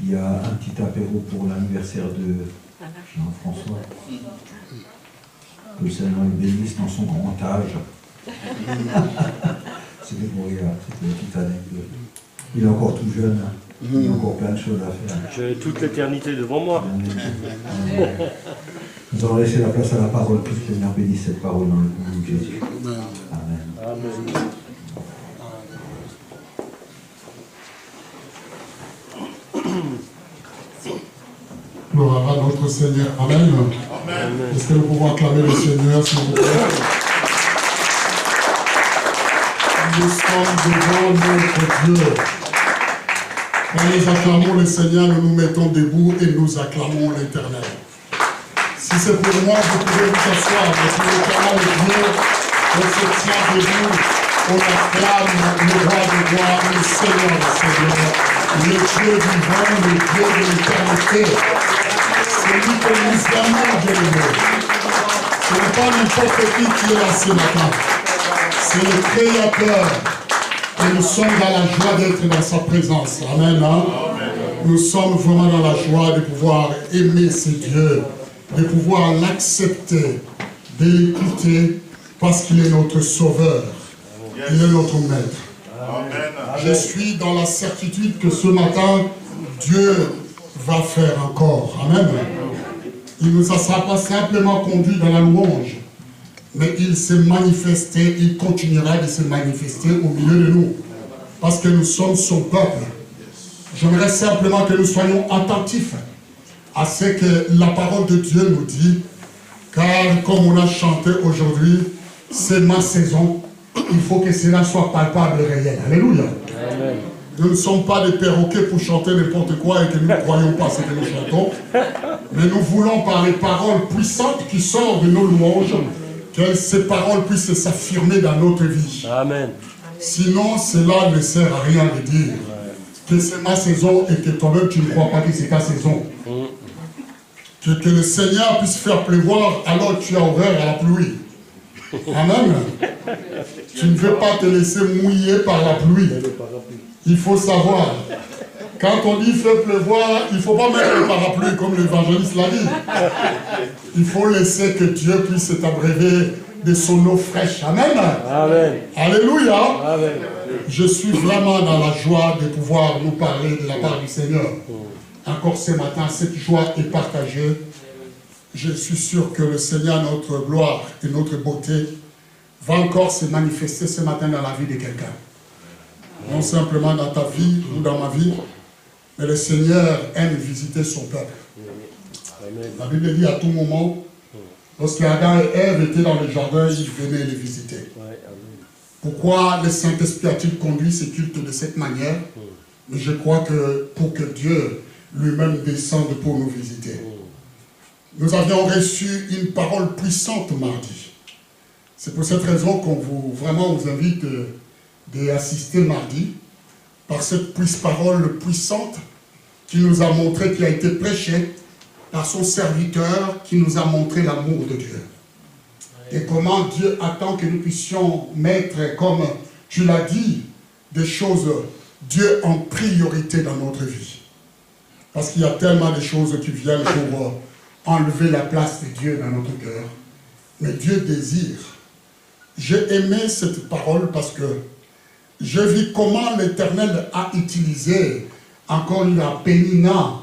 Il y a un petit apéro pour l'anniversaire de Jean-François. Que le Seigneur le bénisse dans son grand âge. C'était pour regarder, c'était une petite anecdote. Il est encore tout jeune, hein. Il y a encore plein de choses à faire. J'ai toute l'éternité devant moi. Nous allons laisser la place à la parole, que le Seigneur bénisse cette parole dans le nom de Jésus. Amen. Amen. Gloire à notre Seigneur. Amen. Amen. Est-ce que nous pouvons acclamer le Seigneur, s'il vous plaît? Nous sommes devant notre Dieu. Quand nous acclamons le Seigneur, nous nous mettons debout et nous acclamons l'Éternel. Si c'est pour moi, vous pouvez vous asseoir. Mais pour l'éternel Dieu, on se tient debout. On acclame le roi de gloire, le Seigneur des Seigneurs, le Dieu vivant, le Dieu de l'éternité. C'est lui que nous aimons, bien-aimés. Ce n'est pas n'importe qui est là ce matin. C'est le Créateur. Et nous sommes dans la joie d'être dans sa présence. Amen. Hein? Nous sommes vraiment dans la joie de pouvoir aimer ce Dieu, de pouvoir l'accepter, de l'écouter, parce qu'il est notre sauveur. Il est notre maître. Je suis dans la certitude que ce matin, Dieu va faire encore. Amen. Il ne nous a pas simplement conduit dans la louange, mais il s'est manifesté, il continuera de se manifester au milieu de nous, parce que nous sommes son peuple. J'aimerais simplement que nous soyons attentifs à ce que la parole de Dieu nous dit, car comme on a chanté aujourd'hui, c'est ma saison, il faut que cela soit palpable et réel. Alléluia. Amen. Nous ne sommes pas des perroquets pour chanter n'importe quoi et que nous ne croyons pas ce que nous chantons, mais nous voulons par les paroles puissantes qui sortent de nos louanges, que ces paroles puissent s'affirmer dans notre vie. Amen. Sinon, cela ne sert à rien de dire que c'est ma saison et que toi-même tu ne crois pas que c'est ta saison. Que le Seigneur puisse faire pleuvoir alors que tu as horreur à la pluie. Amen. Tu ne veux pas te laisser mouiller par la pluie. Il faut savoir, quand on dit fait pleuvoir, il ne faut pas mettre le parapluie comme l'évangéliste l'a dit. Il faut laisser que Dieu puisse t'abreuver de son eau fraîche. Amen. Amen. Alléluia. Amen. Je suis vraiment dans la joie de pouvoir nous parler de la part du Seigneur. Encore ce matin, cette joie est partagée. Je suis sûr que le Seigneur, notre gloire et notre beauté, va encore se manifester ce matin dans la vie de quelqu'un. Non simplement dans ta vie ou dans ma vie, mais le Seigneur aime visiter son peuple. La Bible dit à tout moment, lorsque Adam et Ève étaient dans le jardin, ils venaient les visiter. Pourquoi le Saint-Esprit a-t-il conduit ce culte de cette manière? Mais je crois que pour que Dieu lui-même descende pour nous visiter. Nous avions reçu une parole puissante mardi. C'est pour cette raison qu'on vous invite d'assister mardi par cette parole puissante qui nous a montré, qui a été prêchée par son serviteur, qui nous a montré l'amour de Dieu. Et comment Dieu attend que nous puissions mettre, comme tu l'as dit, des choses, Dieu en priorité dans notre vie. Parce qu'il y a tellement de choses qui viennent pour enlever la place de Dieu dans notre cœur. Mais Dieu désire. J'ai aimé cette parole parce que j'ai vu comment l'Éternel a utilisé encore la Pénina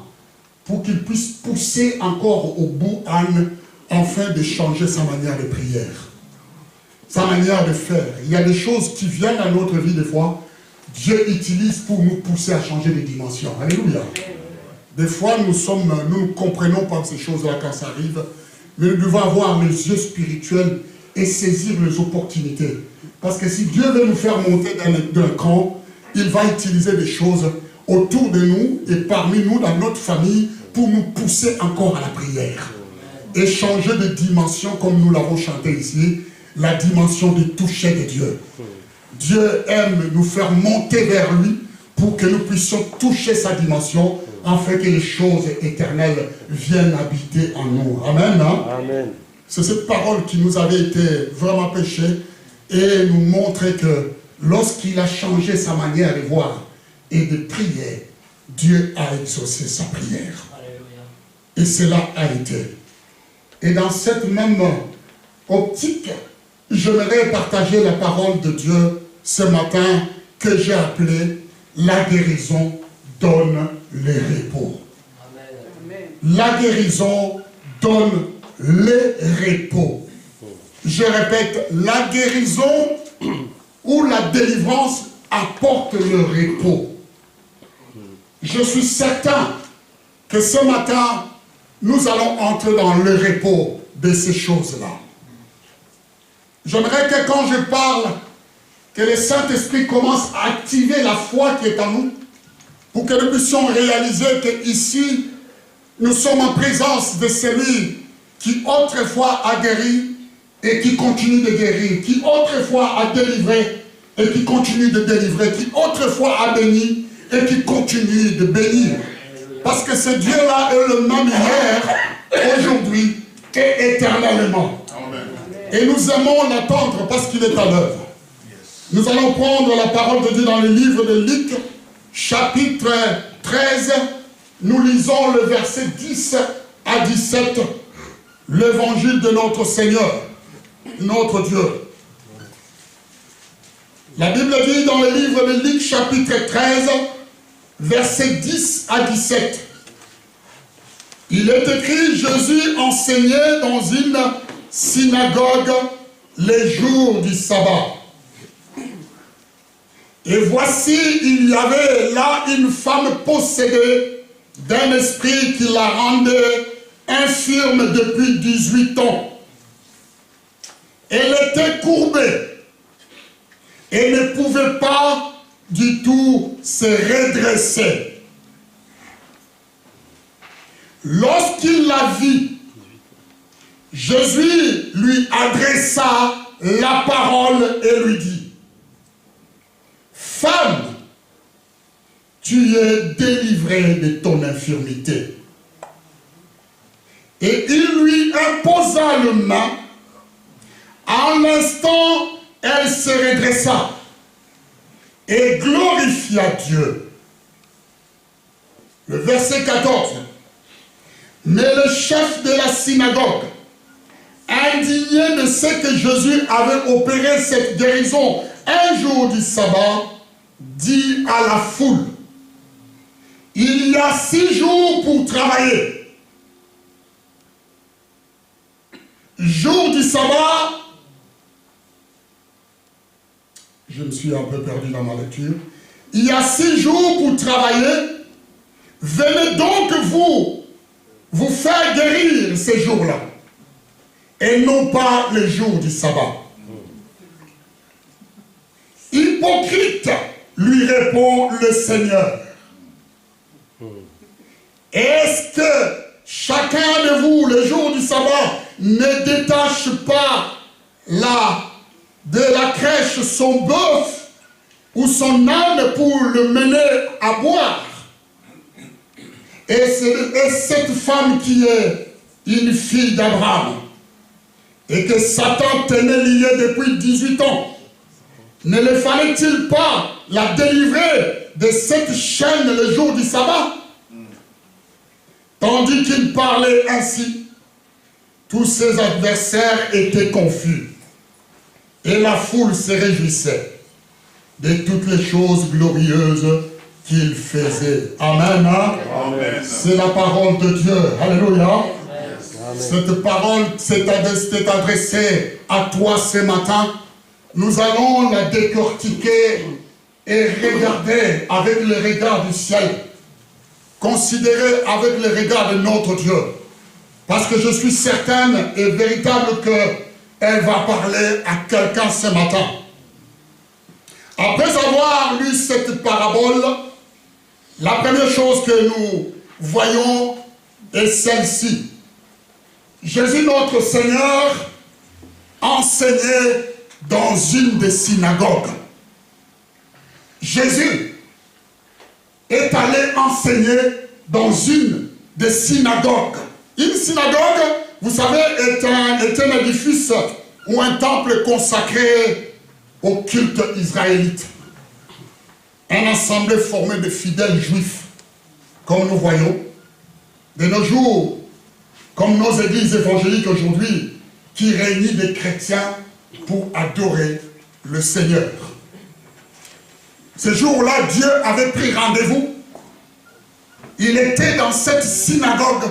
pour qu'il puisse pousser encore au bout Anne afin de changer sa manière de prière, sa manière de faire. Il y a des choses qui viennent à notre vie des fois, Dieu utilise pour nous pousser à changer de dimension. Alléluia. Des fois, nous ne comprenons pas ces choses-là quand ça arrive, mais nous devons avoir les yeux spirituels et saisir les opportunités. Parce que si Dieu veut nous faire monter d'un cran, il va utiliser des choses autour de nous et parmi nous, dans notre famille, pour nous pousser encore à la prière. Et changer de dimension, comme nous l'avons chanté ici, la dimension du toucher de Dieu. Dieu aime nous faire monter vers lui pour que nous puissions toucher sa dimension, afin que les choses éternelles viennent habiter en nous. Amen. Hein? Amen. C'est cette parole qui nous avait été vraiment prêchée et nous montrait que lorsqu'il a changé sa manière de voir et de prier, Dieu a exaucé sa prière. Et cela a été. Et dans cette même optique, j'aimerais partager la parole de Dieu ce matin que j'ai appelée « La guérison donne le repos ». La guérison donne le repos. Je répète, la guérison ou la délivrance apporte le repos. Je suis certain que ce matin, nous allons entrer dans le repos de ces choses-là. J'aimerais que quand je parle, que le Saint-Esprit commence à activer la foi qui est en nous, pour que nous puissions réaliser qu'ici, nous sommes en présence de celui qui autrefois a guéri et qui continue de guérir, qui autrefois a délivré et qui continue de délivrer, qui autrefois a béni et qui continue de bénir. Parce que ce Dieu-là est le même hier, aujourd'hui et éternellement. Et nous aimons l'attendre parce qu'il est à l'œuvre. Nous allons prendre la parole de Dieu dans le livre de Luc, chapitre 13. Nous lisons le verset 10 à 17, l'évangile de notre Seigneur, notre Dieu. La Bible dit dans le livre de Luc, chapitre 13, verset 10 à 17. Il est écrit, Jésus enseignait dans une synagogue les jours du sabbat. Et voici, il y avait là une femme possédée d'un esprit qui la rendait infirme depuis 18 ans. Elle était courbée et ne pouvait pas du tout se redresser. Lorsqu'il la vit, Jésus lui adressa la parole et lui dit, « Femme, tu es délivrée de ton infirmité. » Et il lui imposa le main. En l'instant, elle se redressa et glorifia Dieu. Le verset 14. Mais le chef de la synagogue, indigné de ce que Jésus avait opéré cette guérison un jour du sabbat, dit à la foule, « Il y a 6 jours pour travailler. Jour du sabbat, je me suis un peu perdu dans ma lecture. Il y a 6 jours pour travailler. Venez donc vous faire guérir ces jours-là. Et non pas les jours du sabbat. » Hypocrite, lui répond le Seigneur. Est-ce que chacun de vous, le jour du sabbat, ne détache pas de la crèche son bœuf ou son âne pour le mener à boire? Et cette femme qui est une fille d'Abraham et que Satan tenait liée depuis 18 ans, ne le fallait-il pas la délivrer de cette chaîne le jour du sabbat? Tandis qu'il parlait ainsi, tous ses adversaires étaient confus. Et la foule se réjouissait de toutes les choses glorieuses qu'il faisait. Amen. Hein? Amen. C'est la parole de Dieu. Alléluia. Amen. Cette parole s'est adressée à toi ce matin. Nous allons la décortiquer et regarder avec le regard du ciel. Considérer avec le regard de notre Dieu. Parce que je suis certaine et véritable qu'elle va parler à quelqu'un ce matin. Après avoir lu cette parabole, la première chose que nous voyons est celle-ci. Jésus notre Seigneur enseignait dans une des synagogues. Jésus est allé enseigner dans une des synagogues. Une synagogue, vous savez, est un édifice ou un temple consacré au culte israélite. Un assemblée formé de fidèles juifs comme nous voyons, de nos jours, comme nos églises évangéliques aujourd'hui, qui réunissent des chrétiens pour adorer le Seigneur. Ce jour-là, Dieu avait pris rendez-vous. Il était dans cette synagogue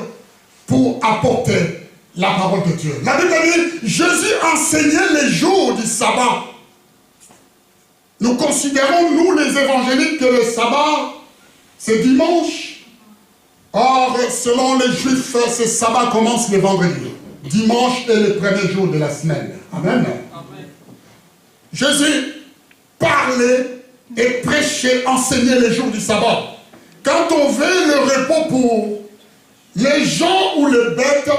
pour apporter la parole de Dieu. La Bible dit, Jésus enseignait les jours du sabbat. Nous considérons, nous les évangéliques, que le sabbat, c'est dimanche. Or, selon les Juifs, ce sabbat commence le vendredi. Dimanche est le premier jour de la semaine. Amen. Amen. Jésus parlait et prêchait, enseignait les jours du sabbat. Quand on veut le repos pour les gens ou les bêtes,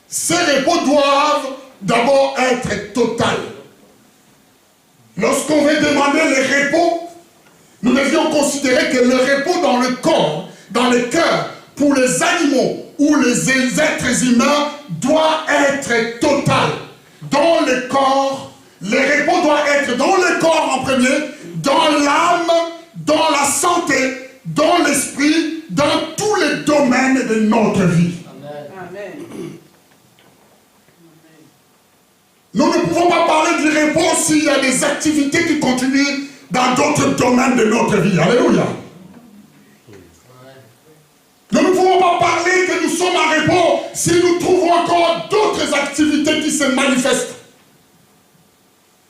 ces repos doivent d'abord être total. Lorsqu'on veut demander le repos, nous devions considérer que le repos dans le corps, dans le cœur, pour les animaux ou les êtres humains, doit être total. Dans le corps, le repos doit être dans le corps en premier, dans l'âme, dans la santé, dans l'esprit, dans tous les domaines de notre vie. Amen. Nous ne pouvons pas parler du repos s'il y a des activités qui continuent dans d'autres domaines de notre vie. Alléluia. Nous ne pouvons pas parler que nous sommes en repos si nous trouvons encore d'autres activités qui se manifestent.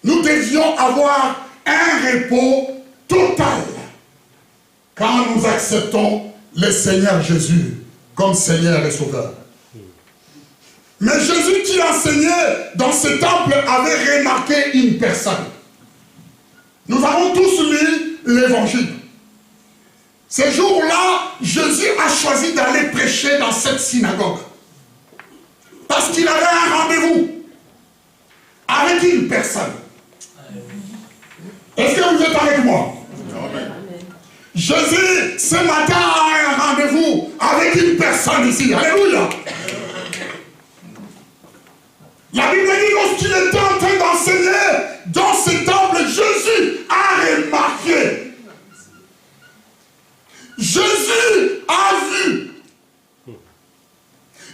Nous devions avoir un repos total quand nous acceptons le Seigneur Jésus comme Seigneur et Sauveur. Mais Jésus qui enseignait dans ce temple avait remarqué une personne. Nous avons tous lu l'évangile. Ce jour-là, Jésus a choisi d'aller prêcher dans cette synagogue. Parce qu'il avait un rendez-vous avec une personne. Est-ce que vous êtes avec moi? Amen. Jésus, ce matin, a un rendez-vous avec une personne ici. Alléluia. La Bible dit, lorsqu'il était en train d'enseigner dans ce temple, Jésus a remarqué. Jésus a vu.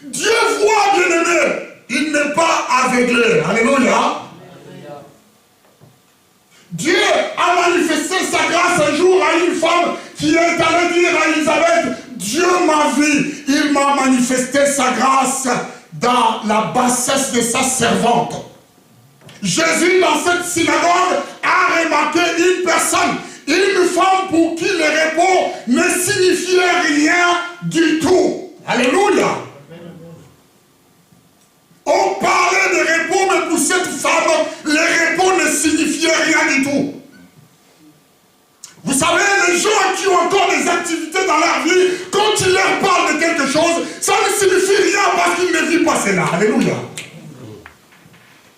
Dieu voit, bien-aimé. Il n'est pas aveuglé. Alléluia. Dieu a manifesté sa grâce un jour à une femme qui est allée dire à Élisabeth, Dieu m'a vu, il m'a manifesté sa grâce dans la bassesse de sa servante. Jésus, dans cette synagogue, a remarqué une personne, une femme pour qui le repos ne signifiait rien du tout. Alléluia. On parlait de repos, mais pour cette femme, le repos ne signifiait rien du tout. Vous savez, les gens qui ont encore des activités dans leur vie, quand tu leur parles de quelque chose, ça ne signifie rien parce qu'ils ne vivent pas cela. Alléluia.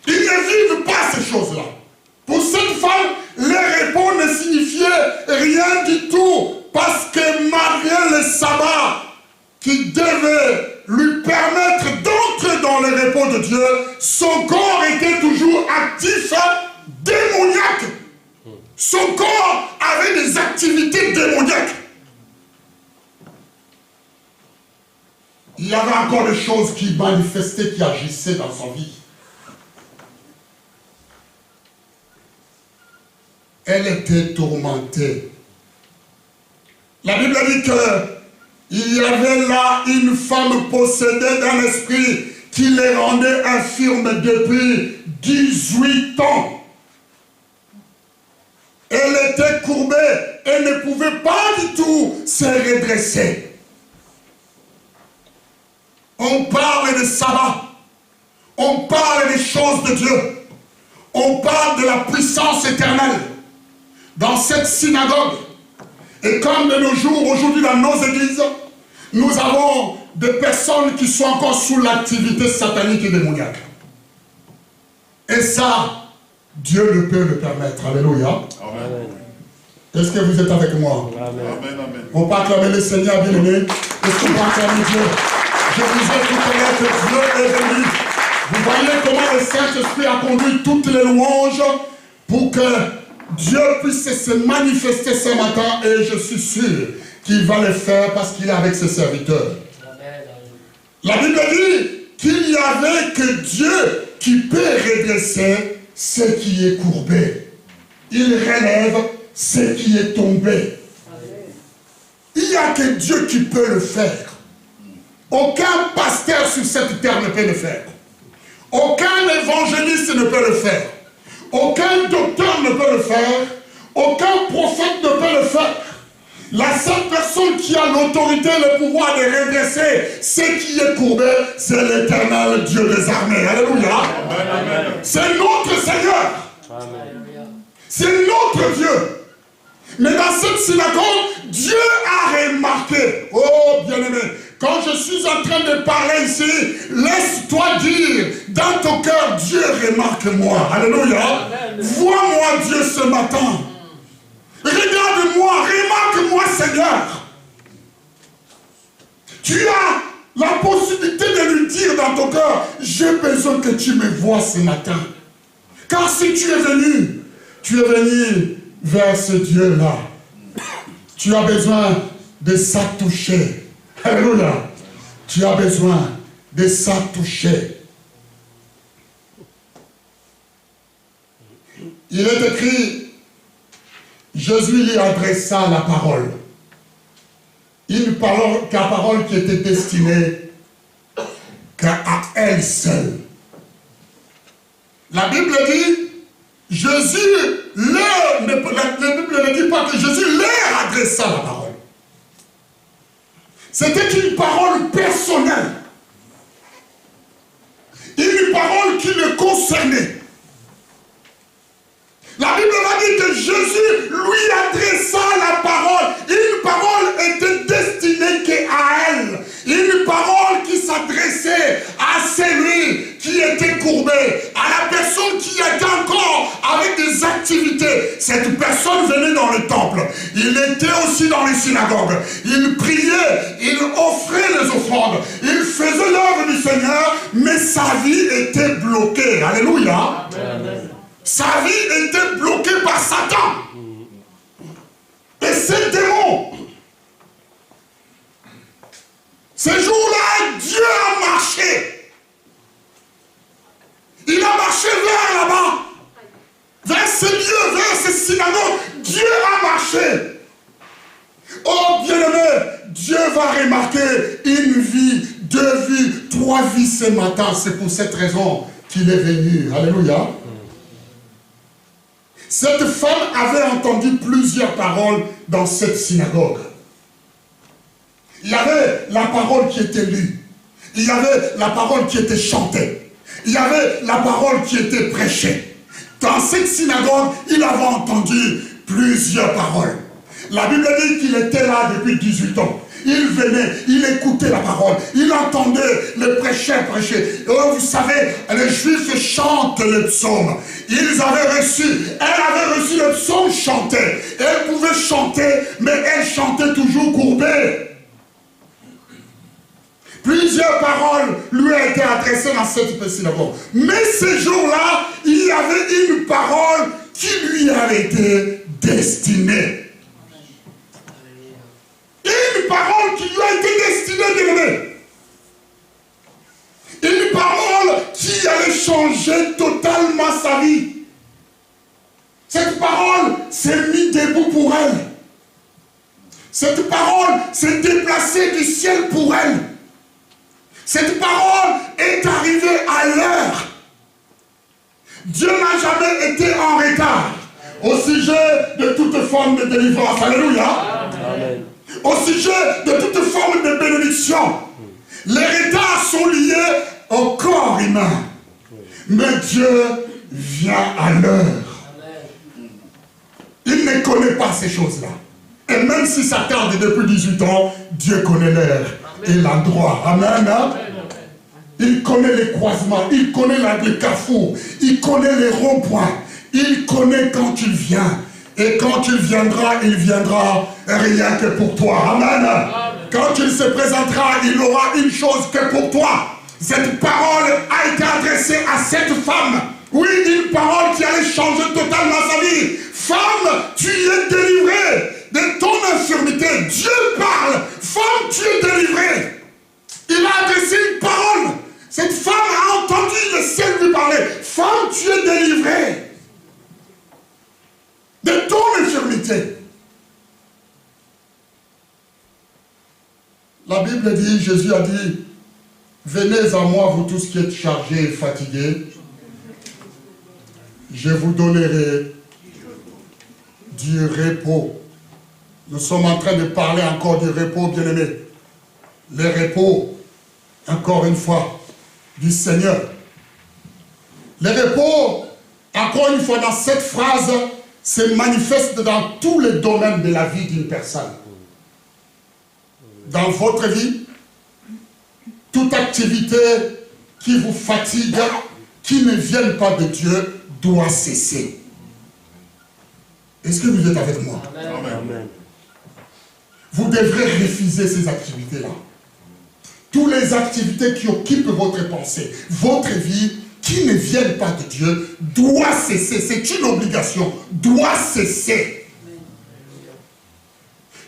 Ils ne vivent pas ces choses-là. Pour cette femme, le repos ne signifiait rien du tout parce que malgré le sabbat qui devait lui permettre d'entrer dans le repos de Dieu, son corps était toujours actif, démoniaque. Son corps avait des activités démoniaques. Il y avait encore des choses qui manifestaient, qui agissaient dans sa vie. Elle était tourmentée. La Bible dit qu'il y avait là une femme possédée d'un esprit qui les rendait infirmes depuis 18 ans. Elle était courbée, elle ne pouvait pas du tout se redresser. On parle de sabbat, on parle des choses de Dieu, on parle de la puissance éternelle dans cette synagogue. Et comme de nos jours, aujourd'hui dans nos églises, nous avons des personnes qui sont encore sous l'activité satanique et démoniaque. Et ça, Dieu ne peut le permettre. Alléluia. Amen. Est-ce que vous êtes avec moi? Amen. On peut acclamer le Seigneur, bien-aimé. Est-ce qu'on peut acclamer Dieu? Je vous ai tout connaître que Dieu est venu. Vous voyez comment le Saint-Esprit a conduit toutes les louanges pour que Dieu puisse se manifester ce matin et je suis sûr qu'il va le faire parce qu'il est avec ses serviteurs. La Bible dit qu'il n'y avait que Dieu qui peut redresser ce qui est courbé. Il relève ce qui est tombé. Il n'y a que Dieu qui peut le faire. Aucun pasteur sur cette terre ne peut le faire. Aucun évangéliste ne peut le faire. Aucun docteur ne peut le faire. Aucun prophète ne peut le faire. La seule personne qui a l'autorité et le pouvoir de redresser ce qui est courbé, c'est l'Éternel Dieu des armées. Alléluia. C'est notre Seigneur. C'est notre Dieu. Mais dans cette synagogue, Dieu a remarqué. Oh bien-aimé, quand je suis en train de parler ici, laisse-toi dire dans ton cœur, Dieu remarque-moi. Alléluia. Vois-moi Dieu ce matin. Regarde-moi, remarque-moi Seigneur. Tu as la possibilité de lui dire dans ton cœur, j'ai besoin que tu me vois ce matin. Car si tu es venu vers ce Dieu-là. Tu as besoin de s'attoucher. Alléluia. Tu as besoin de s'attoucher. Il est écrit, Jésus lui adressa la parole. Une parole qui était destinée qu'à elle seule. La Bible dit, Jésus la Bible ne dit pas que Jésus leur adressa la parole. C'était une parole personnelle. Une parole qui le concernait. La Bible va dire que Jésus lui adressa la parole. Une parole était destinée qu'à elle. Une parole qui s'adressait à celui qui était courbé, à la personne qui était encore avec des activités. Cette personne venait dans le temple. Il était aussi dans les synagogues. Il priait, il offrait les offrandes. Il faisait l'œuvre du Seigneur, mais sa vie était bloquée. Alléluia. Amen. Sa vie était bloquée par Satan. Et ces démons. Ce jour-là, Dieu a marché. Il a marché vers là-bas. Vers ce lieu, vers ces synagogues. Dieu a marché. Oh bien-aimé, Dieu va remarquer une vie, 2 vies, 3 vies ce matin. C'est pour cette raison qu'il est venu. Alléluia. Cette femme avait entendu plusieurs paroles dans cette synagogue. Il y avait la parole qui était lue. Il y avait la parole qui était chantée. Il y avait la parole qui était prêchée. Dans cette synagogue, il avait entendu plusieurs paroles. La Bible dit qu'il était là depuis 18 ans. Il venait, il écoutait la parole, il entendait le prêcheur prêcher. Oh, vous savez, les Juifs chantent le psaume. Elle avait reçu le psaume chanté. Elle pouvait chanter, mais elle chantait toujours courbée. Plusieurs paroles lui ont été adressées dans cette synagogue. Mais ce jour-là, il y avait une parole qui lui avait été destinée. Une parole qui lui a été destinée, bien-aimé. Une parole qui allait changer totalement sa vie. Cette parole s'est mise debout pour elle. Cette parole s'est déplacée du ciel pour elle. Cette parole est arrivée à l'heure. Dieu n'a jamais été en retard au sujet de toute forme de délivrance. Alléluia. Amen. Au sujet de toute forme de bénédiction. Les retards sont liés au corps humain. Mais Dieu vient à l'heure. Il ne connaît pas ces choses-là. Et même si ça tarde depuis 18 ans, Dieu connaît l'heure et l'endroit. Amen. Il connaît les croisements, il connaît les carrefours, il connaît les ronds-points, il connaît quand il vient. Et quand il viendra rien que pour toi. Amen. Quand il se présentera, il aura une chose que pour toi. Cette parole a été adressée à cette femme. Oui, une parole qui allait changer totalement sa vie. Femme, tu es délivrée de ton infirmité. Dieu parle. Femme, tu es délivrée. Il a adressé une parole. Cette femme a entendu le ciel lui parler. Femme, tu es délivrée de ton infirmité. La Bible dit, Jésus a dit, venez à moi, vous tous qui êtes chargés et fatigués, je vous donnerai du repos. Nous sommes en train de parler encore du repos, bien-aimés. Le repos, encore une fois, du Seigneur. Le repos, encore une fois, dans cette phrase, se manifeste dans tous les domaines de la vie d'une personne. Dans votre vie, toute activité qui vous fatigue, qui ne vient pas de Dieu, doit cesser. Est-ce que vous êtes avec moi? Amen. Vous devrez refuser ces activités-là. Toutes les activités qui occupent votre pensée, votre vie, qui ne viennent pas de Dieu, doit cesser. C'est une obligation, doit cesser.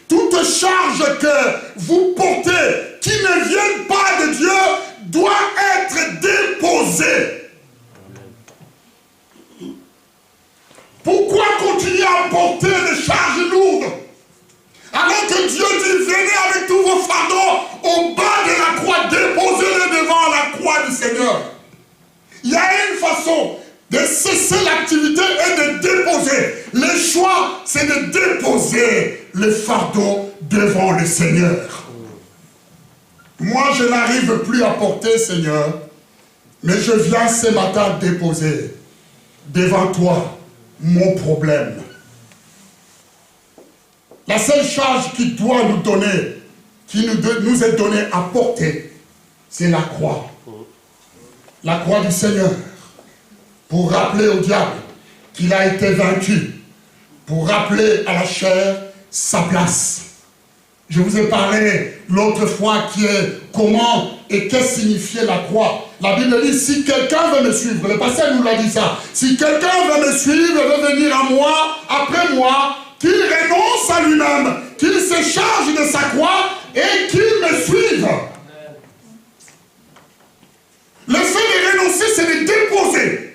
Toute charge que vous portez, qui ne viennent pas de Dieu, doit être déposée. Pourquoi continuer à porter des charges lourdes? Alors que Dieu dit, venez avec tous vos fardeaux au bas de la croix, déposez-les devant la croix du Seigneur. Il y a une façon de cesser l'activité et de déposer. Le choix, c'est de déposer le fardeau devant le Seigneur. Moi, je n'arrive plus à porter, Seigneur, mais je viens ce matin déposer devant toi mon problème. La seule charge qui doit nous donner, qui nous est donnée à porter, c'est la croix. La croix du Seigneur. Pour rappeler au diable qu'il a été vaincu. Pour rappeler à la chair sa place. Je vous ai parlé l'autre fois qui est comment et qu'est-ce signifiait la croix. La Bible dit, si quelqu'un veut me suivre, le pasteur nous l'a dit ça, si quelqu'un veut me suivre, veut venir à moi, après moi, qu'il renonce à lui-même, qu'il se charge de sa croix et qu'il me suive. Le fait de renoncer, c'est de déposer.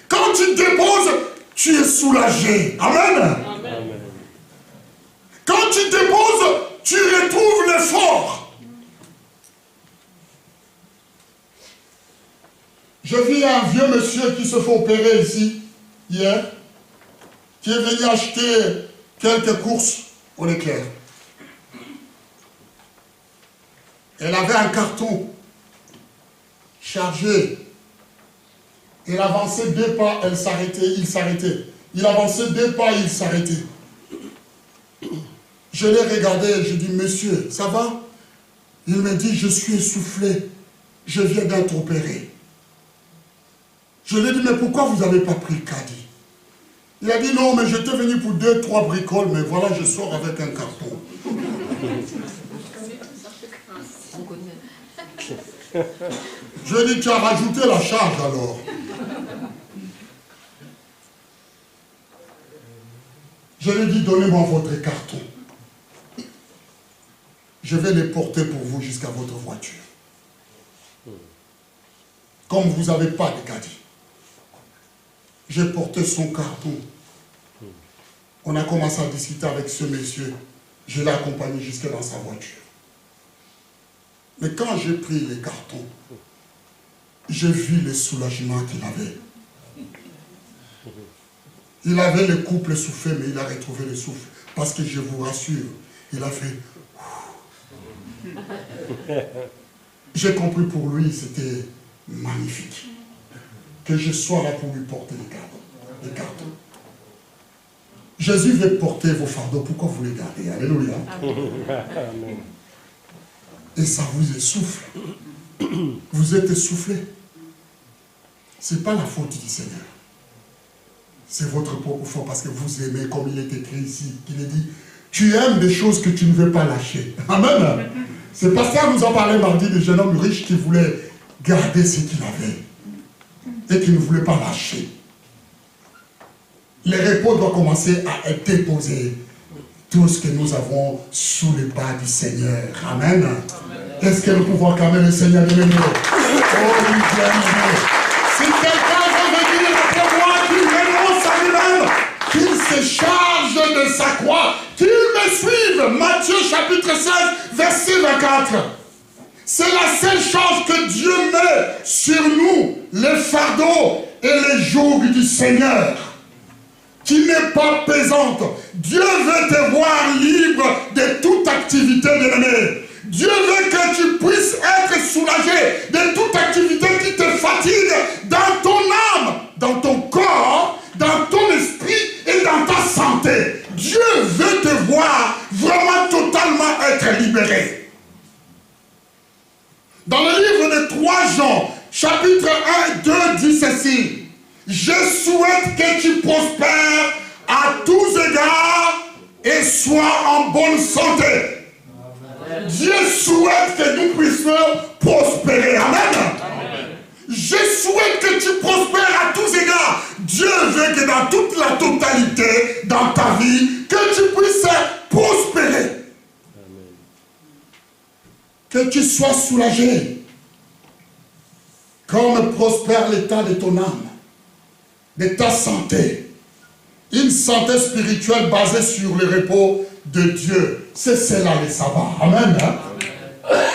Quand tu déposes, tu es soulagé. Amen. Amen. Quand tu déposes, tu retrouves l'effort. Je vis un vieux monsieur qui se fait opérer ici, hier, qui est venu acheter quelques courses au Leclerc. Elle avait un carton chargé. Elle avançait 2 pas, elle s'arrêtait, il s'arrêtait. Il avançait 2 pas, il s'arrêtait. Je l'ai regardé, je dis, monsieur, ça va? Il me dit, je suis essoufflé, je viens d'être opéré. Je lui ai dit, mais pourquoi vous n'avez pas pris le caddie? Il a dit, non, mais j'étais venu pour 2-3 bricoles, mais voilà, je sors avec un carton. Je lui ai dit, tu as rajouté la charge alors. Je lui ai dit, donnez-moi votre carton. Je vais les porter pour vous jusqu'à votre voiture. Comme vous n'avez pas de caddie. J'ai porté son carton. On a commencé à discuter avec ce monsieur. Je l'ai accompagné jusque dans sa voiture. Mais quand j'ai pris les cartons, j'ai vu le soulagement qu'il avait. Il avait le couple essoufflé, mais il a retrouvé le souffle. Parce que je vous rassure, il a fait... J'ai compris pour lui, c'était magnifique. Que je sois là pour lui porter les cartons. Jésus veut porter vos fardeaux. Pourquoi vous les gardez? Alléluia. Amen. Et ça vous essouffle. Vous êtes essoufflé. Ce n'est pas la faute du Seigneur. C'est votre propre faute parce que vous aimez, comme il est écrit ici, qu'il est dit, tu aimes des choses que tu ne veux pas lâcher. Amen. C'est pas ça, nous en parlait mardi, des jeunes hommes riches qui voulaient garder ce qu'il avait. et qui ne voulait pas lâcher. Les repos doivent commencer à être déposés. Tout ce que nous avons sous les bas du Seigneur. Amen. Est-ce que nous pouvons acclamer le Seigneur de l'année? Oh oui, bien aimé. Si quelqu'un veut venir après moi, qu'il renonce à lui-même, qu'il se charge de sa croix, qu'il me suive. Matthieu chapitre 16, verset 24. C'est la seule chose que Dieu met sur nous, les fardeaux et les jougs du Seigneur, qui n'est pas pesante. Dieu veut te voir libre de toute activité, bien-aimé. Dieu veut que tu puisses être soulagé de toute activité qui te fatigue dans ton âme, dans ton corps, dans ton esprit et dans ta santé. Dieu veut te voir vraiment totalement être libéré. Dans le livre de 3 Jean, chapitre 1 et 2 dit ceci. Je souhaite que tu prospères à tous égards et sois en bonne santé. Amen. Dieu souhaite que nous puissions prospérer. Amen. Je souhaite que tu prospères à tous égards. Dieu veut que dans toute la totalité, dans ta vie, que tu puisses prospérer. Amen. Que tu sois soulagé. Comme prospère l'état de ton âme, de ta santé. Une santé spirituelle basée sur le repos de Dieu. C'est cela le sabbat. Amen. Hein?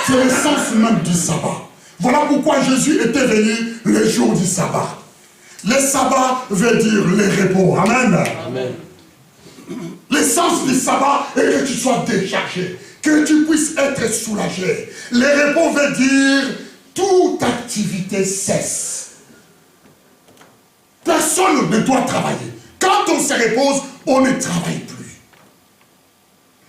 C'est le sens même du sabbat. Voilà pourquoi Jésus était venu le jour du sabbat. Le sabbat veut dire le repos. Amen. Amen. L'essence du sabbat est que tu sois déchargé, que tu puisses être soulagé. Le repos veut dire toute activité cesse. Personne ne doit travailler. Quand on se repose, on ne travaille plus.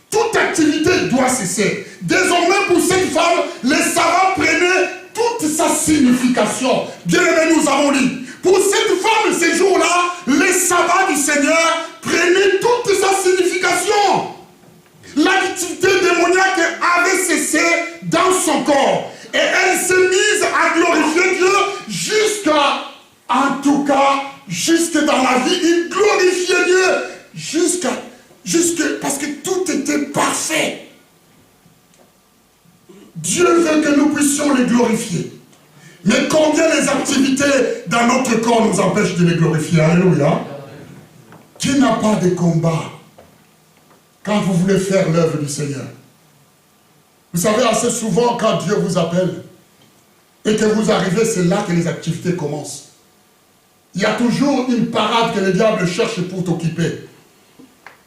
Toute activité doit cesser. Désormais, pour cette femme, le sabbat prenait toute sa signification. Bien aimé, nous avons dit. Pour cette femme, ces jours-là, le sabbat du Seigneur prenait toute sa signification. L'activité démoniaque avait cessé dans son corps. Et elle s'est mise à glorifier Dieu jusqu'à, en tout cas, jusque dans la vie, il glorifiait Dieu parce que tout était parfait. Dieu veut que nous puissions les glorifier. Mais combien les activités dans notre corps nous empêchent de les glorifier? Alléluia. Qui n'a pas de combat quand vous voulez faire l'œuvre du Seigneur? Vous savez, assez souvent, quand Dieu vous appelle et que vous arrivez, c'est là que les activités commencent. Il y a toujours une parade que le diable cherche pour t'occuper.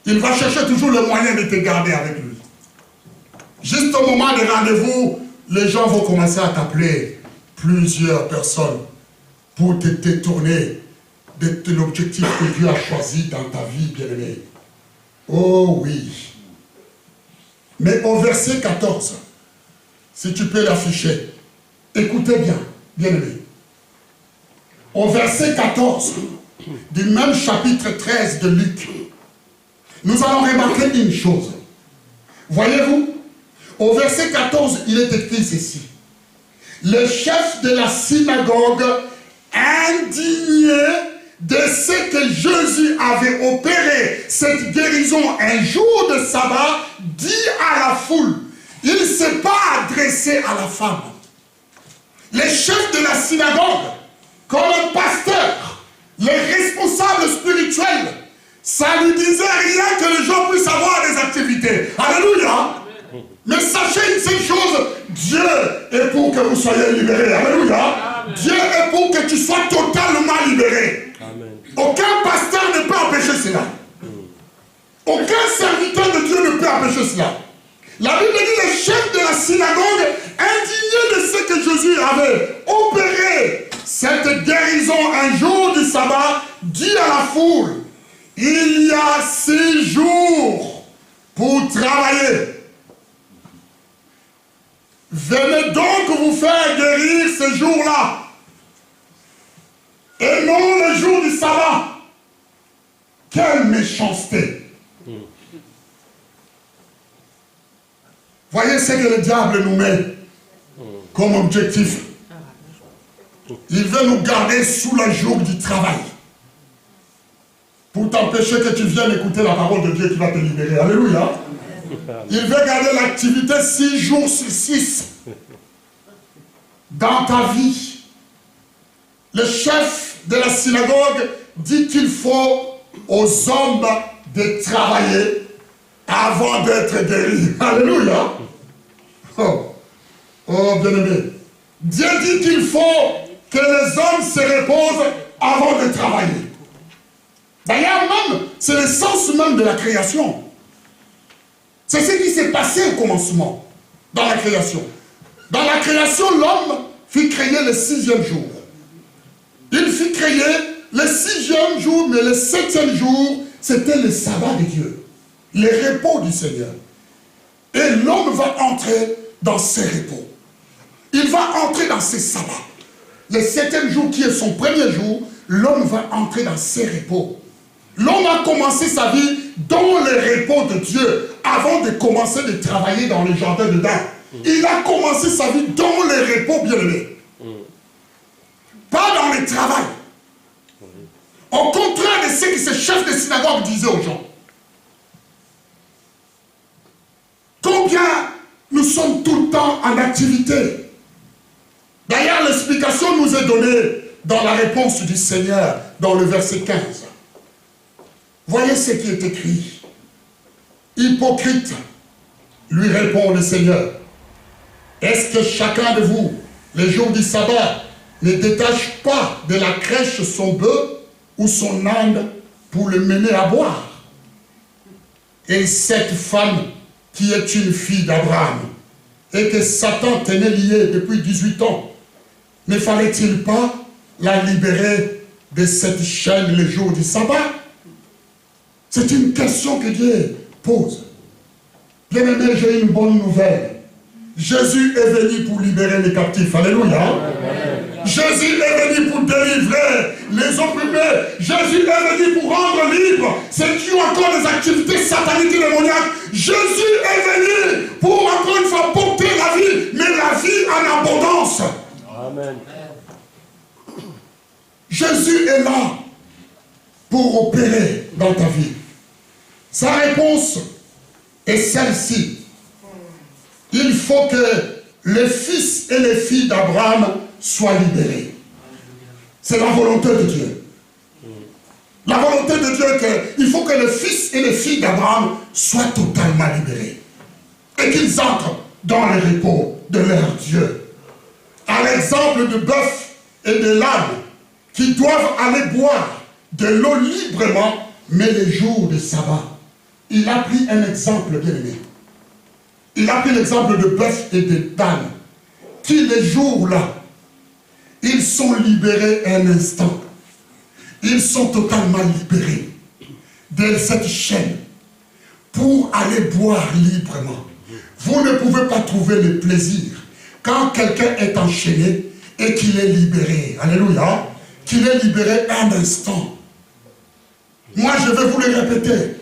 Il va chercher toujours le moyen de te garder avec lui. Juste au moment des rendez-vous, les gens vont commencer à t'appeler, plusieurs personnes, pour te détourner de l'objectif que Dieu a choisi dans ta vie, bien-aimé. Oh oui. Mais au verset 14, si tu peux l'afficher, écoutez bien, bien-aimé. Au verset 14 du même chapitre 13 de Luc, nous allons remarquer une chose. Voyez-vous, au verset 14, il est écrit ceci. Le chef de la synagogue, indigné de ce que Jésus avait opéré, cette guérison un jour de sabbat, dit à la foule, il ne s'est pas adressé à la femme. Le chef de la synagogue, comme un pasteur, les responsables spirituels, ça ne lui disait rien que les gens puissent avoir des activités. Alléluia. Mais sachez une seule chose, Dieu est pour que vous soyez libérés. Alléluia. Dieu est pour que tu sois totalement libéré. Amen. Aucun pasteur ne peut empêcher cela. Aucun serviteur de Dieu ne peut empêcher cela. La Bible dit, le chef de la synagogue, indigné de ce que Jésus avait opéré, cette guérison un jour du sabbat, dit à la foule, il y a 6 jours pour travailler. Venez donc vous faire guérir ce jour-là. Et non le jour du sabbat. Quelle méchanceté. Voyez ce que le diable nous met comme objectif. Il veut nous garder sous le joug du travail. Pour t'empêcher que tu viennes écouter la parole de Dieu qui va te libérer. Alléluia. Il veut garder l'activité 6 jours sur 6 dans ta vie. Le chef de la synagogue dit qu'il faut aux hommes de travailler avant d'être guéris. Alléluia. Oh, bien-aimé. Dieu dit qu'il faut que les hommes se reposent avant de travailler. D'ailleurs, même, c'est le sens même de la création. C'est ce qui s'est passé au commencement, dans la création. Dans la création, l'homme fut créé le 6e jour. Il fut créé le 6e jour, mais le 7e jour, c'était le sabbat de Dieu, le repos du Seigneur. Et l'homme va entrer dans ce repos. Il va entrer dans ce sabbat. Le 7e jour, qui est son premier jour, l'homme va entrer dans ce repos. L'homme a commencé sa vie dans le repos de Dieu avant de commencer de travailler dans le jardin de Dan. Il a commencé sa vie dans le repos, bien-aimé. Pas dans le travail. Au contraire de ce que ce chef de synagogue disait aux gens. Combien nous sommes tout le temps en activité. D'ailleurs, l'explication nous est donnée dans la réponse du Seigneur, dans le verset 15. Voyez ce qui est écrit. Hypocrite, lui répond le Seigneur. Est-ce que chacun de vous, les jours du sabbat, ne détache pas de la crèche son bœuf ou son âne pour le mener à boire? Et cette femme qui est une fille d'Abraham et que Satan tenait liée depuis 18 ans, ne fallait-il pas la libérer de cette chaîne le jour du sabbat? C'est une question que Dieu pose. Bien-aimé, j'ai une bonne nouvelle. Jésus est venu pour libérer les captifs. Alléluia. Amen. Jésus est venu pour délivrer les opprimés. Jésus est venu pour rendre libres ceux qui ont encore des activités sataniques et démoniaques. Jésus est venu pour encore une fois porter la vie, mais la vie en abondance. Amen. Jésus est là pour opérer dans ta vie. Sa réponse est celle-ci. Il faut que les fils et les filles d'Abraham soient libérés. C'est la volonté de Dieu. La volonté de Dieu, il faut que les fils et les filles d'Abraham soient totalement libérés. Et qu'ils entrent dans le repos de leur Dieu. À l'exemple de bœuf et de l'âne, qui doivent aller boire de l'eau librement, mais les jours de sabbat. Il a pris un exemple, bien-aimé. Il a pris l'exemple de bœuf et de d'âne, qui les jours-là, ils sont libérés un instant. Ils sont totalement libérés de cette chaîne pour aller boire librement. Vous ne pouvez pas trouver le plaisir quand quelqu'un est enchaîné et qu'il est libéré. Alléluia. Qu'il est libéré un instant. Moi, je vais vous le répéter.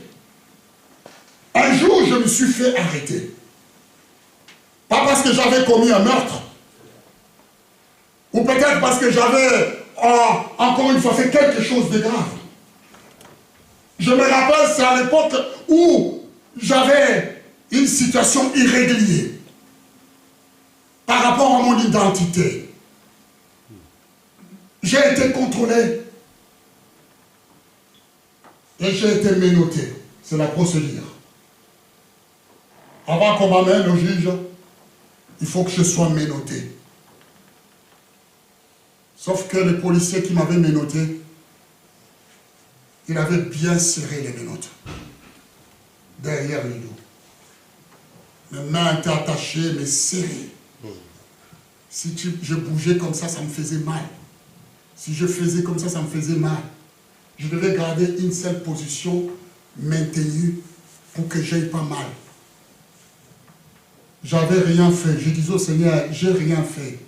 Un jour, je me suis fait arrêter. Pas parce que j'avais commis un meurtre. Ou peut-être parce que j'avais, encore une fois, fait quelque chose de grave. Je me rappelle, c'est à l'époque où j'avais une situation irrégulière par rapport à mon identité. J'ai été contrôlé et j'ai été menotté. C'est la procédure. Avant qu'on m'amène au juge, il faut que je sois menotté. Sauf que le policier qui m'avait menotté, il avait bien serré les menottes derrière le dos. Mes mains étaient attachées, mais serrées. Si je bougeais comme ça, ça me faisait mal. Si je faisais comme ça me faisait mal. Je devais garder une seule position maintenue pour que j'aie pas mal. J'avais rien fait. Je disais au Seigneur, j'ai rien fait.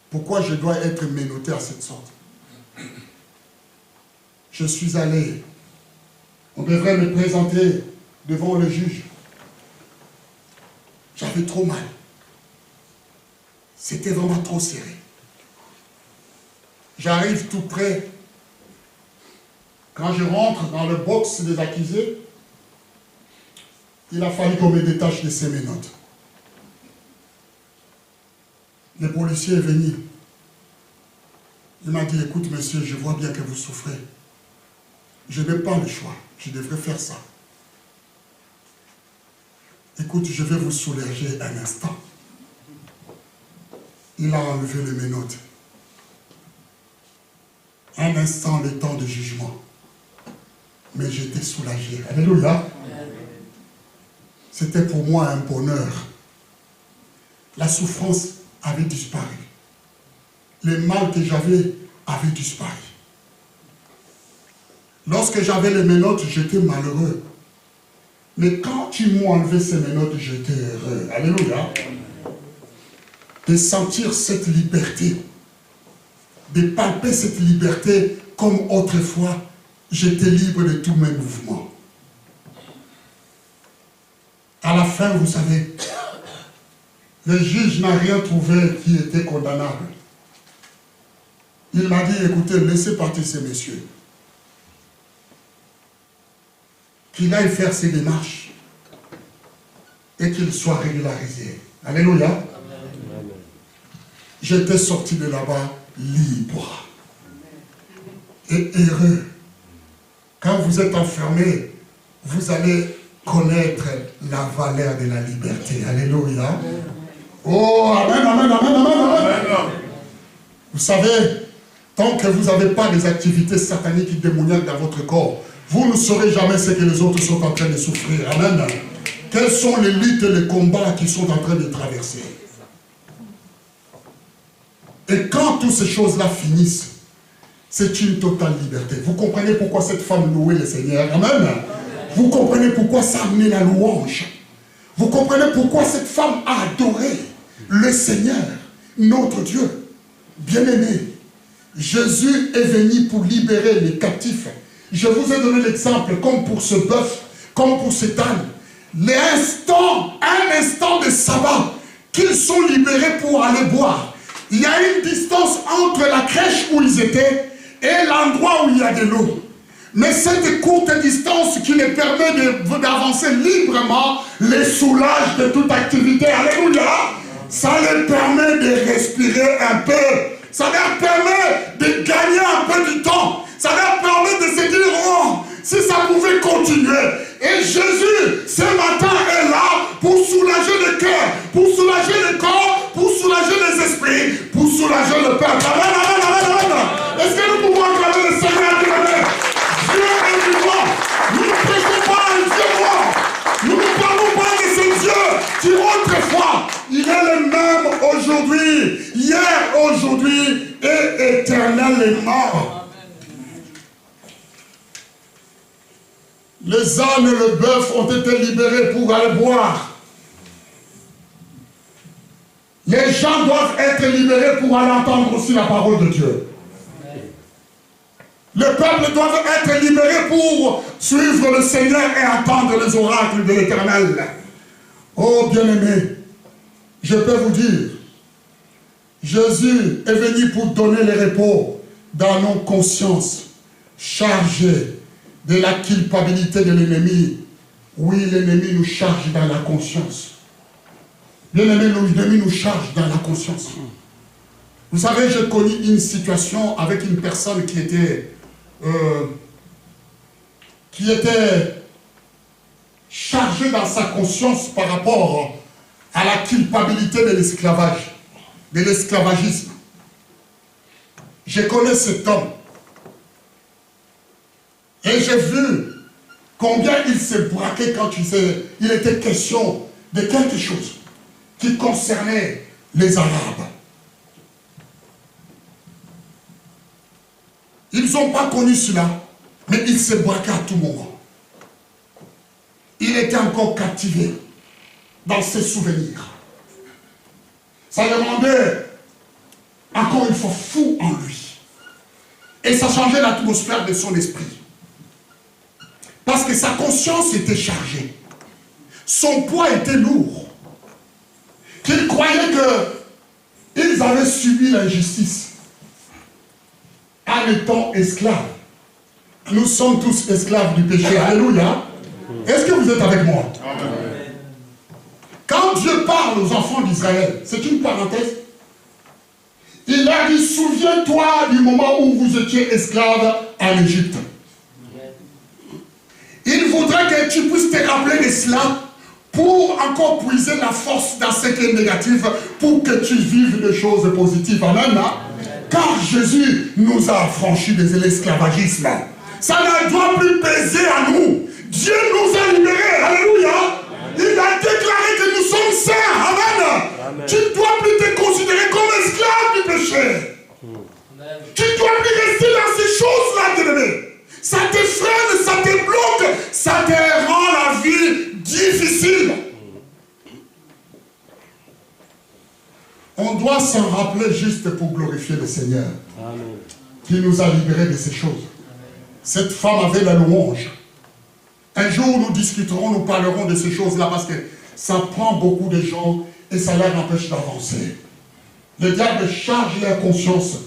Pourquoi je dois être menotté à cette sorte? Je suis allé. On devrait me présenter devant le juge. J'avais trop mal. C'était vraiment trop serré. J'arrive tout près. Quand je rentre dans le box des accusés, il a fallu qu'on me détache de ces menottes. Le policier est venu. Il m'a dit, écoute monsieur, je vois bien que vous souffrez. Je n'ai pas le choix. Je devrais faire ça. Écoute, je vais vous soulager un instant. Il a enlevé les menottes. Un instant, le temps de jugement. Mais j'étais soulagé. Alléluia. C'était pour moi un bonheur. La souffrance avait disparu. Le mal que j'avais avait disparu. Lorsque j'avais les menottes, j'étais malheureux. Mais quand ils m'ont enlevé ces menottes, j'étais heureux. Alléluia. De sentir cette liberté. De palper cette liberté comme autrefois, j'étais libre de tous mes mouvements. À la fin, vous savez, le juge n'a rien trouvé qui était condamnable. Il m'a dit, écoutez, laissez partir ces messieurs. Qu'il aille faire ses démarches et qu'il soit régularisé. Alléluia. J'étais sorti de là-bas libre et heureux. Quand vous êtes enfermé, vous allez connaître la valeur de la liberté. Alléluia. Oh, amen, amen, amen, amen, amen. Vous savez, tant que vous n'avez pas des activités sataniques et démoniaques dans votre corps, vous ne saurez jamais ce que les autres sont en train de souffrir. Amen. Quelles sont les luttes et les combats qu'ils sont en train de traverser. Et quand toutes ces choses-là finissent, c'est une totale liberté. Vous comprenez pourquoi cette femme louait le Seigneur. Amen. Vous comprenez pourquoi ça amenait la louange. Vous comprenez pourquoi cette femme a adoré le Seigneur, notre Dieu. Bien-aimé, Jésus est venu pour libérer les captifs. Je vous ai donné l'exemple, comme pour ce bœuf, comme pour cet âne. Un instant de sabbat, qu'ils sont libérés pour aller boire. Il y a une distance entre la crèche où ils étaient et l'endroit où il y a de l'eau. Mais cette courte distance qui les permet d'avancer librement les soulage de toute activité. Alléluia. Ça les permet de respirer un peu. Ça leur permet de gagner un peu du temps. Ça leur permet de se dire, oh, si ça pouvait continuer. Et Jésus, ce matin, est là pour soulager le cœur, pour soulager le corps, pour soulager les esprits, pour soulager le peuple. Amen, amen, amen, amen. Est-ce que nous pouvons acclamer le Seigneur du Amen? Dieu est vivant. Nous ne prêchons pas un Dieu mort. Nous ne parlons pas de ce Dieu qui autrefois, il est le même aujourd'hui, hier, aujourd'hui et éternellement. Les ânes et le bœuf ont été libérés pour aller boire. Les gens doivent être libérés pour aller entendre aussi la parole de Dieu. Le peuple doit être libéré pour suivre le Seigneur et entendre les oracles de l'Éternel. Oh bien-aimés, je peux vous dire, Jésus est venu pour donner le repos dans nos consciences chargées de la culpabilité de l'ennemi. Oui, l'ennemi nous charge dans la conscience. Bien-aimé, l'ennemi nous charge dans la conscience. Vous savez, j'ai connu une situation avec une personne qui était chargée dans sa conscience par rapport à la culpabilité de l'esclavage, de l'esclavagisme. Je connais cet homme. Et j'ai vu combien il s'est braqué quand il était question de quelque chose qui concernait les Arabes. Ils n'ont pas connu cela, mais il s'est braqué à tout moment. Il était encore captivé dans ses souvenirs. Ça demandait encore une fois fou en lui. Et ça changeait l'atmosphère de son esprit. Parce que sa conscience était chargée. Son poids était lourd. Qu'il croyait qu'ils avaient subi l'injustice. en étant esclaves. Nous sommes tous esclaves du péché. Alléluia. Est-ce que vous êtes avec moi? Amen. Quand Dieu parle aux enfants d'Israël, c'est une parenthèse. Il a dit, souviens-toi du moment où vous étiez esclaves en Égypte. Il voudrait que tu puisses te rappeler de cela pour encore puiser la force dans ce qui est négatif, pour que tu vives des choses positives. Amen. Car Jésus nous a affranchis de l'esclavagisme. Ça ne doit plus peser à nous. Dieu nous a libérés. Alléluia. Il a déclaré que nous sommes saints. Amen. Amen. Tu ne dois plus te considérer comme esclave du péché. Tu ne dois plus rester dans ces choses-là, bien-aimé. Ça te freine, ça te bloque, ça te rend la vie difficile. On doit s'en rappeler juste pour glorifier le Seigneur. Amen. Qui nous a libérés de ces choses. Cette femme avait la louange. Un jour, nous discuterons, nous parlerons de ces choses-là parce que ça prend beaucoup de gens et ça leur empêche d'avancer. Le diable charge leur conscience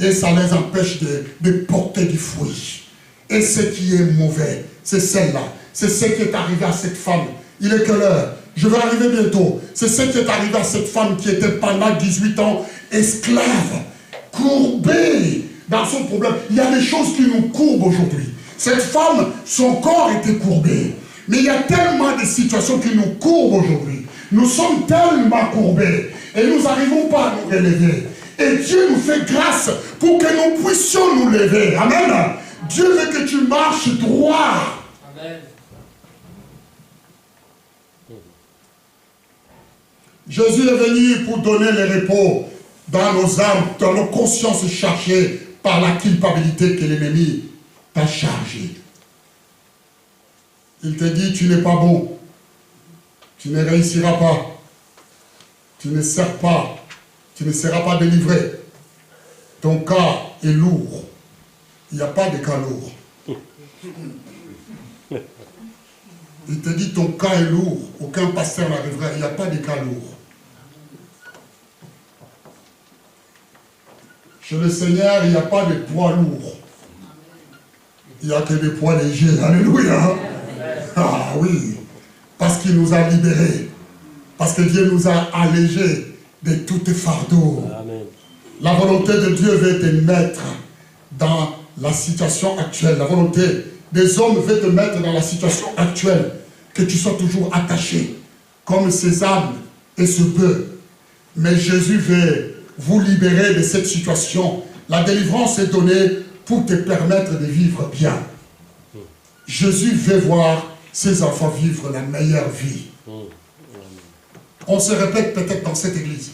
et ça les empêche de porter du fruit. Et ce qui est mauvais, c'est celle-là. C'est ce qui est arrivé à cette femme. Il est quelle heure? Je vais arriver bientôt. C'est ce qui est arrivé à cette femme qui était pendant 18 ans esclave, courbée dans son problème. Il y a des choses qui nous courbent aujourd'hui. Cette femme, son corps était courbé. Mais il y a tellement de situations qui nous courbent aujourd'hui. Nous sommes tellement courbés et nous n'arrivons pas à nous relever. Et Dieu nous fait grâce pour que nous puissions nous lever. Amen. Dieu veut que tu marches droit. Amen. Jésus est venu pour donner le repos dans nos âmes, dans nos consciences chargées par la culpabilité que l'ennemi t'a chargé. Il te dit, tu n'es pas bon, tu ne réussiras pas, tu ne sers pas, tu ne seras pas délivré. Ton cas est lourd. Il n'y a pas de cas lourd. Il te dit, ton cas est lourd. Aucun pasteur n'arriverait. Il n'y a pas de cas lourd. Chez le Seigneur, il n'y a pas de poids lourd. Il n'y a que des poids légers. Alléluia. Ah oui. Parce qu'il nous a libérés. Parce que Dieu nous a allégés de tout fardeau. Amen. La volonté de Dieu veut te mettre dans la situation actuelle. La volonté des hommes veut te mettre dans la situation actuelle. Que tu sois toujours attaché. Comme ces âmes et ce bœuf. Mais Jésus veut vous libérer de cette situation. La délivrance est donnée pour te permettre de vivre bien. Jésus veut voir ses enfants vivre la meilleure vie. On se répète peut-être dans cette église,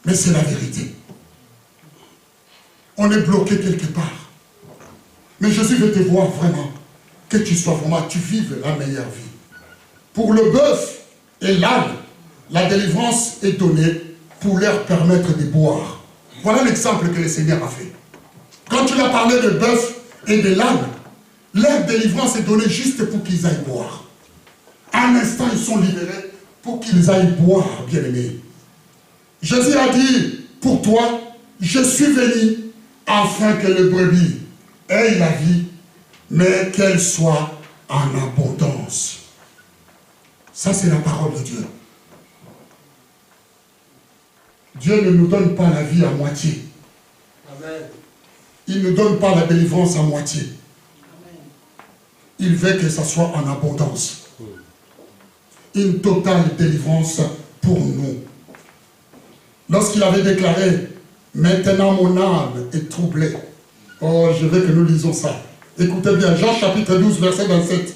mais c'est la vérité. On est bloqué quelque part. Mais Jésus veut te voir vraiment, que tu sois vraiment, tu vives la meilleure vie. Pour le bœuf et l'âne, la délivrance est donnée pour leur permettre de boire. Voilà l'exemple que le Seigneur a fait. Quand tu as parlé de bœuf et de l'âne, leur délivrance est donnée juste pour qu'ils aillent boire. Un instant, ils sont libérés pour qu'ils aillent boire, bien-aimés. Jésus a dit, pour toi, je suis venu afin que le brebis ait la vie, mais qu'elle soit en abondance. Ça, c'est la parole de Dieu. Dieu ne nous donne pas la vie à moitié. Amen. Il ne donne pas la délivrance à moitié. Amen. Il veut que ça soit en abondance. Une totale délivrance pour nous. Lorsqu'il avait déclaré, maintenant mon âme est troublée. Oh, je veux que nous lisons ça. Écoutez bien, Jean chapitre 12, verset 27.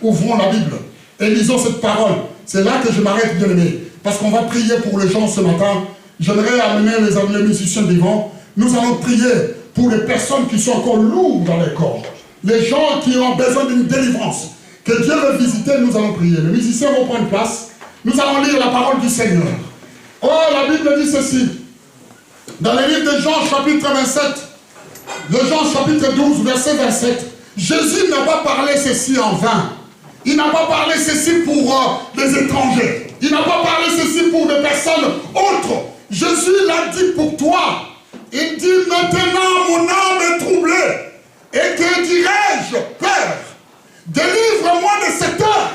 Ouvrons la Bible et lisons cette parole. C'est là que je m'arrête, bien aimé. Parce qu'on va prier pour les gens ce matin. J'aimerais amener les musiciens devant. Nous allons prier pour les personnes qui sont encore lourdes dans les corps. Les gens qui ont besoin d'une délivrance. Que Dieu veut visiter, nous allons prier. Les musiciens vont prendre place. Nous allons lire la parole du Seigneur. Oh, la Bible dit ceci. Dans le livre de Jean, chapitre 27, de Jean, chapitre 12, verset 27, Jésus n'a pas parlé ceci en vain. Il n'a pas parlé ceci pour des étrangers. Il n'a pas parlé ceci pour des personnes autres. Jésus l'a dit pour toi Il dit, maintenant mon âme est troublée. Et que dirais-je, Père? Délivre-moi de cette heure.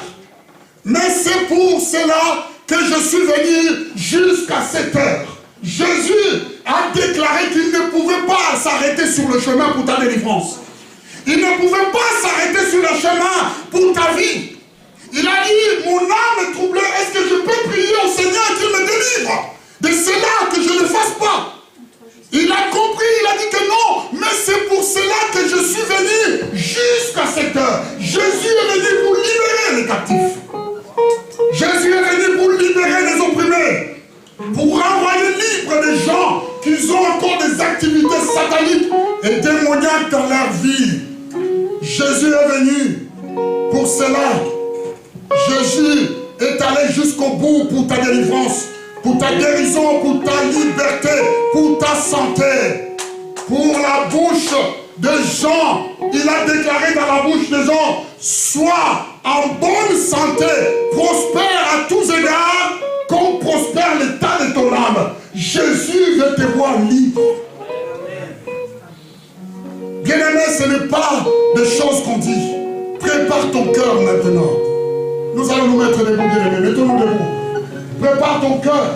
Mais c'est pour cela que je suis venu jusqu'à cette heure. Jésus a déclaré qu'il ne pouvait pas s'arrêter sur le chemin pour ta délivrance. Il ne pouvait pas s'arrêter sur le chemin pour ta vie. Il a dit, mon âme est troublée, est-ce que je peux prier au Seigneur qu'il me délivre de cela que je ne fasse pas? Il a compris, il a dit que non, mais c'est pour cela que je suis venu jusqu'à cette heure. Jésus est venu pour libérer les captifs. Jésus est venu pour libérer les opprimés, pour renvoyer libre des gens qui ont encore des activités sataniques et démoniaques dans leur vie. Jésus est venu pour cela. Jésus est allé jusqu'au bout pour ta délivrance, pour ta guérison, pour ta liberté, pour ta santé, pour la bouche des gens. Il a déclaré dans la bouche des gens, sois en bonne santé, prospère à tous égards, comme prospère l'état de ton âme. Jésus veut te voir libre. Bien-aimé, ce n'est pas des choses qu'on dit. Prépare ton cœur maintenant. Nous allons nous mettre debout, bien-aimé. Mettons-nous debout. Prépare ton cœur.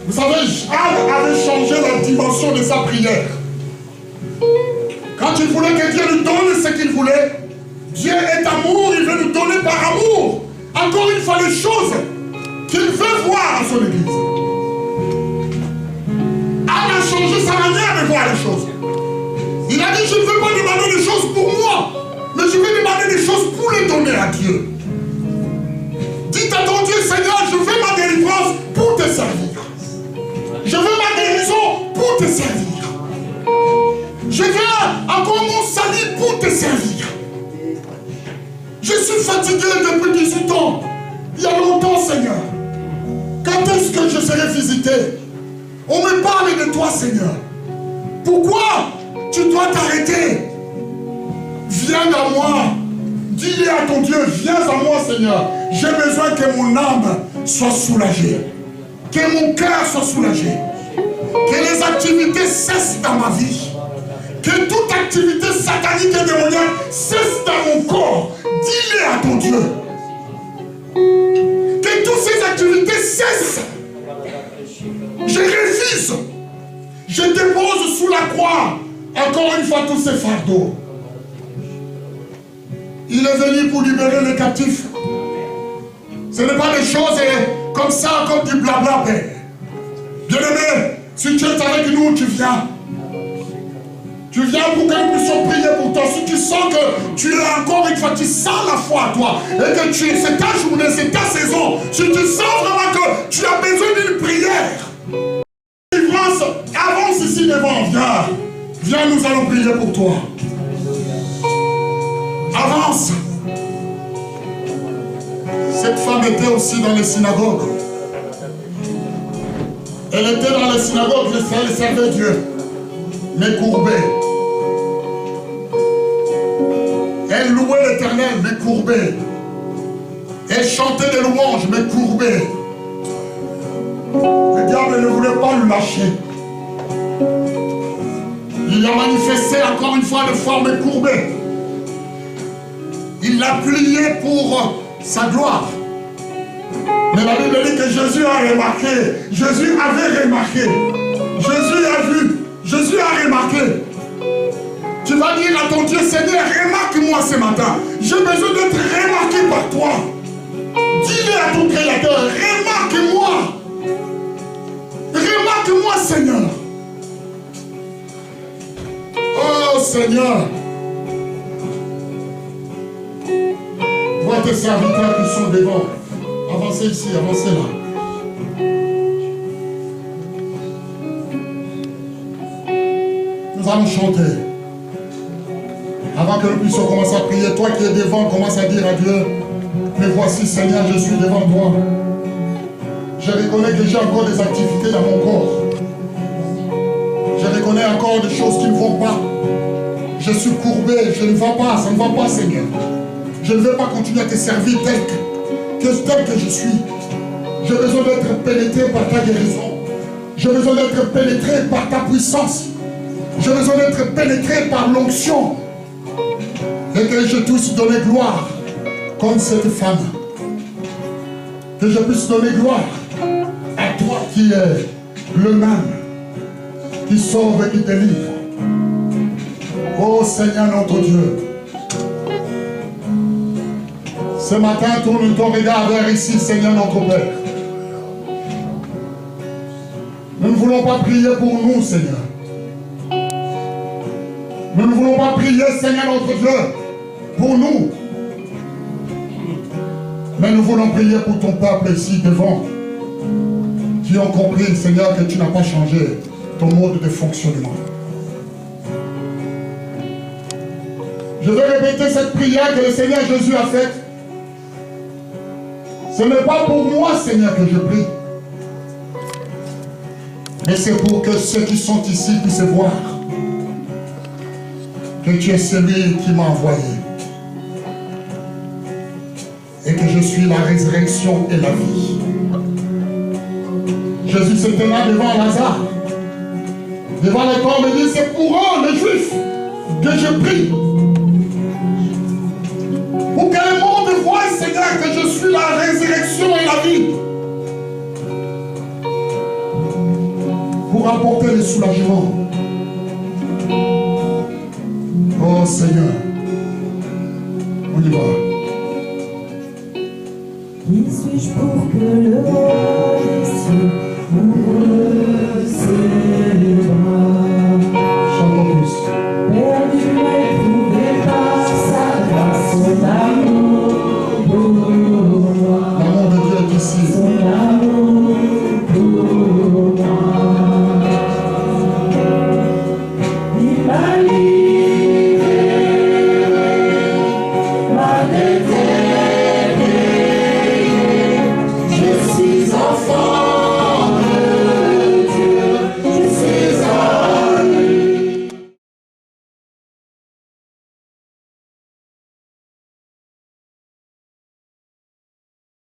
Vous savez, Anne avait changé la dimension de sa prière. Quand il voulait que Dieu lui donne ce qu'il voulait, Dieu est amour, il veut nous donner par amour. Encore une fois, les choses qu'il veut voir à son église. Anne a changé sa manière de voir les choses. Il a dit, je ne veux pas demander des choses pour moi, mais je vais demander des choses pour les donner à Dieu. Dites à ton Dieu, Seigneur, je veux ma délivrance pour te servir. Je veux ma guérison pour te servir. Je veux encore mon salut pour te servir. Je suis fatigué depuis 18 ans. Il y a longtemps, Seigneur. Quand est-ce que je serai visité? On me parle de toi, Seigneur. Pourquoi tu dois t'arrêter? Viens à moi. Dis-le à ton Dieu, viens à moi, Seigneur. J'ai besoin que mon âme soit soulagée. Que mon cœur soit soulagé. Que les activités cessent dans ma vie. Que toute activité satanique et démoniaque cesse dans mon corps. Dis-le à ton Dieu. Que toutes ces activités cessent. Je refuse. Je dépose sous la croix encore une fois tous ces fardeaux. Il est venu pour libérer les captifs. Ce n'est pas des choses comme ça, comme du blabla, Père. Bien-aimé, si tu es avec nous, tu viens. Tu viens pour que nous puissions prier pour toi. Si tu sens que tu es encore une fois, tu sens la foi à toi, et que c'est ta journée, c'est ta saison, si tu sens vraiment que tu as besoin d'une prière, délivrance, avance ici devant, viens. Viens, nous allons prier pour toi. Avance. Cette femme était aussi dans les synagogues. Elle était dans les synagogues, elle servait Dieu, mais courbée. Elle louait l'Éternel, mais courbée. Elle chantait des louanges, mais courbée. Le diable ne voulait pas le lâcher. Il a manifesté encore une fois de forme courbée. Il l'a plié pour sa gloire. Mais la Bible dit que Jésus a remarqué. Jésus avait remarqué. Jésus a vu. Jésus a remarqué. Tu vas dire à ton Dieu, Seigneur, remarque-moi ce matin. J'ai besoin d'être remarqué par toi. Dis-le à ton Créateur, remarque-moi. Remarque-moi, Seigneur. Oh, Seigneur. Vois tes serviteurs qui sont devant. Avancez ici, avancez là. Nous allons chanter. Avant que nous puissions commencer à prier, toi qui es devant, commence à dire à Dieu, mais voici Seigneur, je suis devant toi. Je reconnais que j'ai encore des activités dans mon corps. Je reconnais encore des choses qui ne vont pas. Je suis courbé, je ne vais pas, ça ne va pas, Seigneur. Je ne veux pas continuer à te servir tel que je suis. J'ai besoin d'être pénétré par ta guérison. J'ai besoin d'être pénétré par ta puissance. J'ai besoin d'être pénétré par l'onction. Et que je puisse donner gloire comme cette femme. Que je puisse donner gloire à toi qui es le même, qui sauve et qui délivre. Oh Seigneur notre Dieu, ce matin tourne ton regard vers ici, Seigneur notre Père. Nous ne voulons pas prier pour nous, Seigneur. Nous ne voulons pas prier, Seigneur notre Dieu, pour nous. Mais nous voulons prier pour ton peuple ici devant, qui ont compris, Seigneur, que tu n'as pas changé ton mode de fonctionnement. Je vais répéter cette prière que le Seigneur Jésus a faite. Ce n'est pas pour moi, Seigneur, que je prie. Mais c'est pour que ceux qui sont ici puissent voir que tu es celui qui m'a envoyé. Et que je suis la résurrection et la vie. Jésus se tenait devant Lazare. Devant les corps, il dit, c'est pour eux, les Juifs, que je prie. Pour que le monde voie, Seigneur, que je suis la résurrection et la vie. Pour apporter le soulagement. Oh Seigneur, on y va. Qui suis-je pour que le roi des cieux ouvre ses bras?